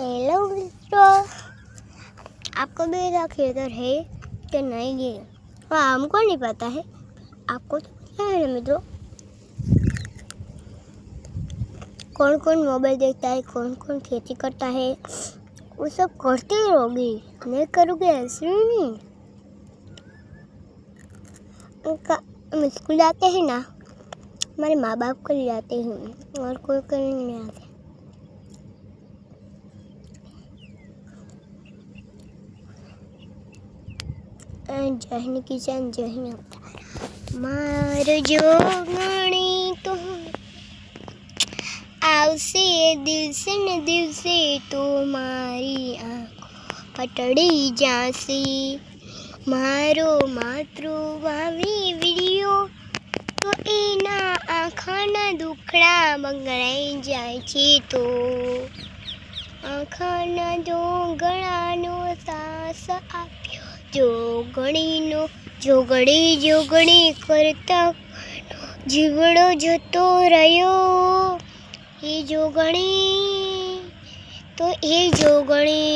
Hello मित्रों, आपको मेरा खेतर है कि नहीं है? हाँ, हमको नहीं पता है, आपको तो पता है ना मित्रों। कौन कौन मोबाइल देखता है, कौन कौन खेती करता है, वो सब करते ही रहोगे, नहीं करोगे ऐसे नहीं। हम स्कूल जाते हैं ना, हमारे माँ बाप को ले जाते हैं और कोई करने नहीं आते। जहन किचन जहन मार जोगणी तो आवसे दिल से न दिल से तो मारी आँख पटड़ी जासे मारो मातृभावी वीडियो तो एना आँखाना दुखड़ा बगड़ाई जाए छे तो आँखाना जोगणानो सास आप्यो जोगणीनो जोगणी जोगणी करता जीवड़ो जतो रह्यो ए जोगणी तो ए जोगणी।